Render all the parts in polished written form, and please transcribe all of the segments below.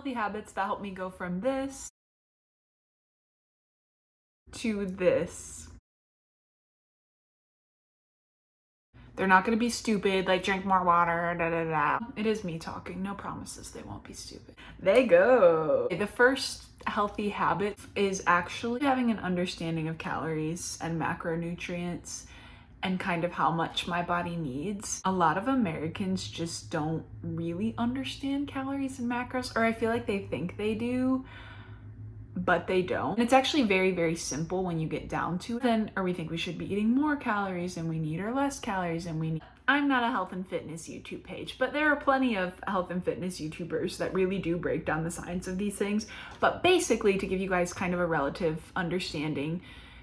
healthy habits that help me go from this to this. They're not going to be stupid, like drink more water, da da da. It is me talking, no promises they won't be stupid. They go. The first healthy habit is actually having an understanding of calories and macronutrients and kind of how much my body needs. A lot of Americans just don't really understand calories and macros, or I feel like they think they do, but they don't. And it's actually very, very simple when you get down to it. Then, or we think we should be eating more calories and we need, or less calories and we need. I'm not a health and fitness YouTube page, but there are plenty of health and fitness YouTubers that really do break down the science of these things. But basically, to give you guys kind of a relative understanding,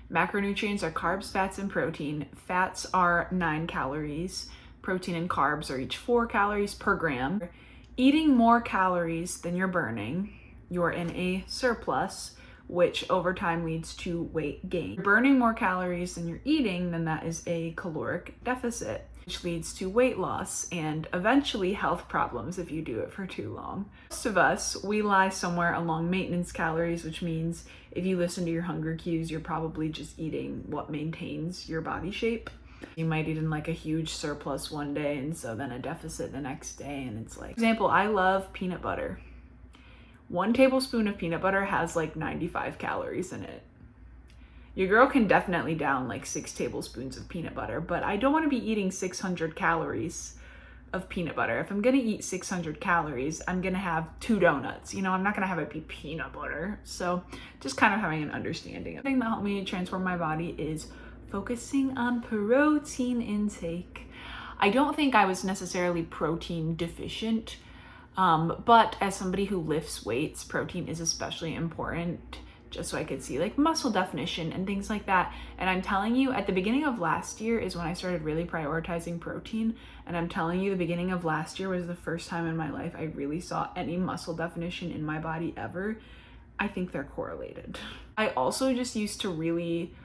macronutrients are carbs, fats, and protein. Fats are 9 calories. Protein and carbs are each 4 calories per gram. Eating more calories than you're burning, you're in a surplus, which over time leads to weight gain. You're burning more calories than you're eating, then that is a caloric deficit, which leads to weight loss and eventually health problems if you do it for too long. Most of us, we lie somewhere along maintenance calories, which means if you listen to your hunger cues, you're probably just eating what maintains your body shape. You might eat in like a huge surplus one day and so then a deficit the next day, and it's like, for example, I love peanut butter. 1 tablespoon of peanut butter has like 95 calories in it. Your girl can definitely down like 6 tablespoons of peanut butter, but I don't want to be eating 600 calories of peanut butter. If I'm going to eat 600 calories, I'm going to have 2 donuts. You know, I'm not going to have it be peanut butter. So just kind of having an understanding. The thing that helped me transform my body is focusing on protein intake. I don't think I was necessarily protein deficient. But as somebody who lifts weights, protein is especially important, just so I could see like muscle definition and things like that. And I'm telling you, at the beginning of last year is when I started really prioritizing protein. And I'm telling you, the beginning of last year was the first time in my life I really saw any muscle definition in my body ever. I think they're correlated. I also just used to really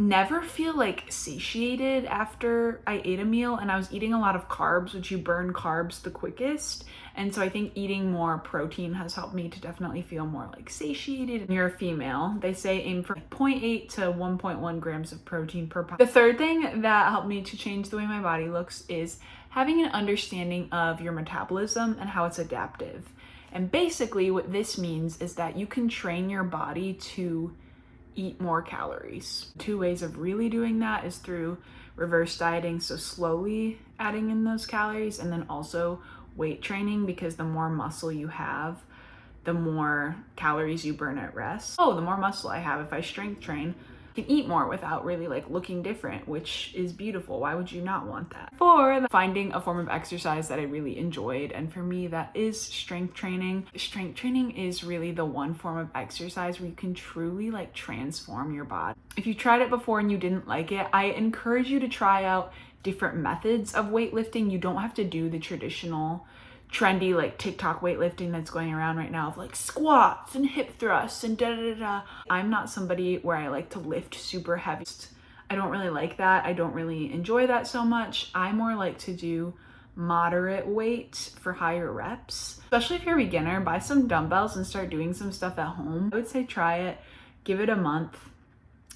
never feel like satiated after I ate a meal, and I was eating a lot of carbs, which you burn carbs the quickest. And so I think eating more protein has helped me to definitely feel more like satiated. When you're a female, they say aim for 0.8 to 1.1 grams of protein per pound. The third thing that helped me to change the way my body looks is having an understanding of your metabolism and how it's adaptive. And basically what this means is that you can train your body to eat more calories. 2 ways of really doing that is through reverse dieting, so slowly adding in those calories, and then also weight training, because the more muscle you have, the more calories you burn at rest. Oh, the more muscle I have if I strength train, I can eat more without really like looking different, which is beautiful. Why would you not want that? For finding a form of exercise that I really enjoyed, and for me that is strength training. Strength training is really the one form of exercise where you can truly like transform your body. If you tried it before and you didn't like it, I encourage you to try out different methods of weightlifting. You don't have to do the traditional trendy like TikTok weightlifting that's going around right now of like squats and hip thrusts and da da da. I'm not somebody where I like to lift super heavy. I don't really like that. I don't really enjoy that so much. I more like to do moderate weight for higher reps. Especially if you're a beginner, buy some dumbbells and start doing some stuff at home. I would say try it, give it a month.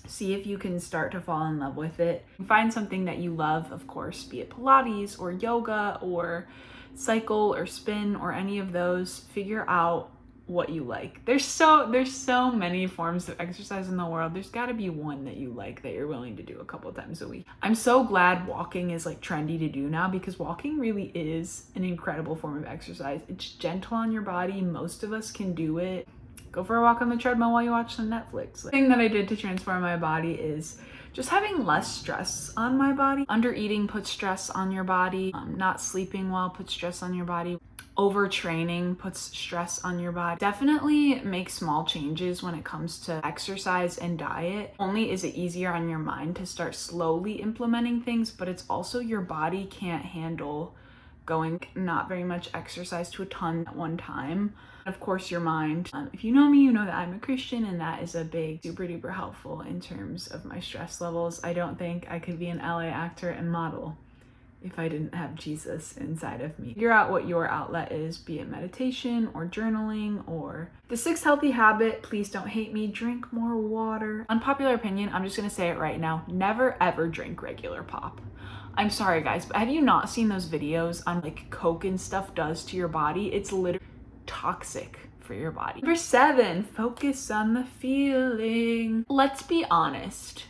See if you can start to fall in love with it. Find something that you love, of course, be it Pilates or yoga or cycle or spin or any of those. Figure out what you like. There's so many forms of exercise in the world. There's got to be one that you like that you're willing to do a couple of times a week. I'm so glad walking is like trendy to do now, because walking really is an incredible form of exercise. It's gentle on your body. Most of us can do it. Go for a walk on the treadmill while you watch some Netflix. The thing that I did to transform my body is just having less stress on my body. Under-eating puts stress on your body. Not sleeping well puts stress on your body. Overtraining puts stress on your body. Definitely make small changes when it comes to exercise and diet. Only is it easier on your mind to start slowly implementing things, but it's also your body can't handle going not very much exercise to a ton at one time. Of course, your mind. If you know me, you know that I'm a Christian, and that is a big, super duper helpful in terms of my stress levels. I don't think I could be an LA actor and model if I didn't have Jesus inside of me. Figure out what your outlet is, be it meditation or journaling or the sixth healthy habit. Please don't hate me. Drink more water. Unpopular opinion, I'm just gonna say it right now. Never ever drink regular pop. I'm sorry guys, but have you not seen those videos on like Coke and stuff does to your body? It's literally toxic for your body. Number 7, focus on the feeling. Let's be honest.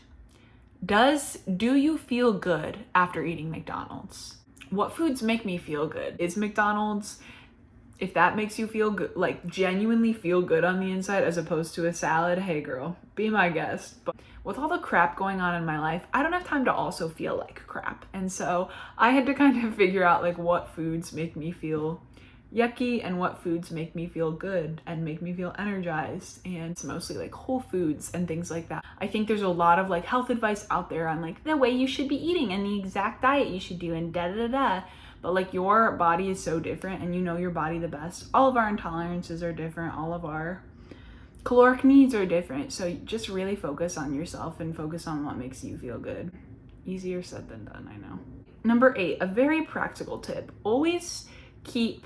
Do you feel good after eating McDonald's? What foods make me feel good? Is McDonald's, if that makes you feel good, like genuinely feel good on the inside as opposed to a salad, hey girl, be my guest. But with all the crap going on in my life, I don't have time to also feel like crap. And so I had to kind of figure out like what foods make me feel yucky and what foods make me feel good and make me feel energized, and it's mostly like whole foods and things like that. I think there's a lot of like health advice out there on like the way you should be eating and the exact diet you should do and da da da, but like your body is so different and you know your body the best. All of our intolerances are different, all of our caloric needs are different, so just really focus on yourself and focus on what makes you feel good. Easier said than done, I know. Number 8, a very practical tip. Always keep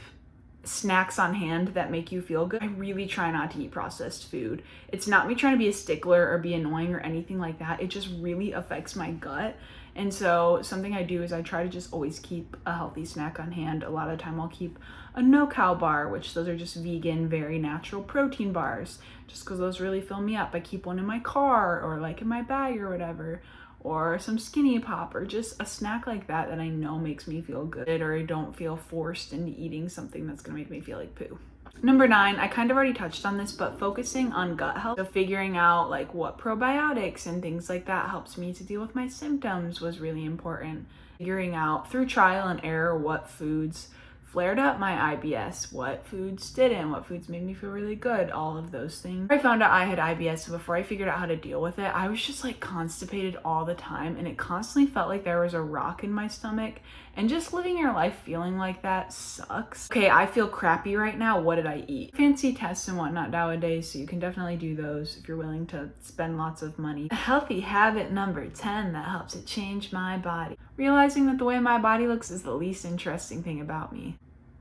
snacks on hand that make you feel good. I really try not to eat processed food. It's not me trying to be a stickler or be annoying or anything like that. It just really affects my gut. And so something I do is I try to just always keep a healthy snack on hand. A lot of the time I'll keep a no-cow bar, which those are just vegan, very natural protein bars, just because those really fill me up. I keep one in my car or like in my bag or whatever, or some skinny pop, or just a snack like that that I know makes me feel good, or I don't feel forced into eating something that's gonna make me feel like poo. Number 9, I kind of already touched on this, but focusing on gut health. So figuring out like what probiotics and things like that helps me to deal with my symptoms was really important. Figuring out through trial and error what foods flared up my IBS, what foods didn't, what foods made me feel really good, all of those things. I found out I had IBS, so before I figured out how to deal with it, I was just like constipated all the time, and it constantly felt like there was a rock in my stomach, and just living your life feeling like that sucks. Okay, I feel crappy right now. What did I eat? Fancy tests and whatnot nowadays, so you can definitely do those if you're willing to spend lots of money. Healthy habit number 10 that helps it change my body. Realizing that the way my body looks is the least interesting thing about me.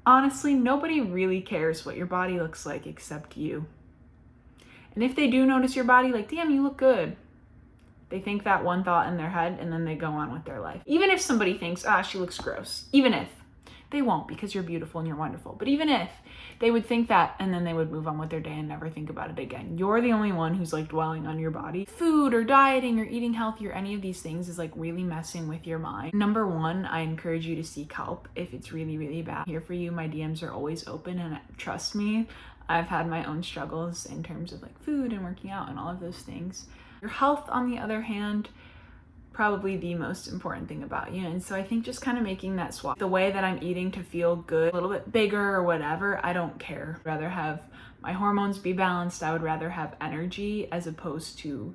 Honestly, nobody really cares what your body looks like except you. And if they do notice your body, like, damn, you look good, they think that one thought in their head and then they go on with their life. Even if somebody thinks, she looks gross. Even if. They won't, because you're beautiful and you're wonderful. But even if they would think that, and then they would move on with their day and never think about it again. You're the only one who's like dwelling on your body. Food or dieting or eating healthy or any of these things is like really messing with your mind. Number 1, I encourage you to seek help if it's really, really bad. I'm here for you. My DMs are always open, and trust me, I've had my own struggles in terms of like food and working out and all of those things. Your health, on the other hand, probably the most important thing about you. And so I think just kind of making that swap, the way that I'm eating to feel good, a little bit bigger or whatever, I don't care. I'd rather have my hormones be balanced. I would rather have energy as opposed to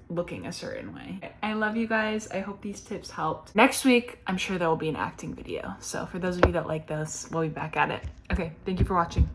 looking a certain way. I love you guys. I hope these tips helped. Next week, I'm sure there will be an acting video. So for those of you that like those, we'll be back at it. Okay, thank you for watching.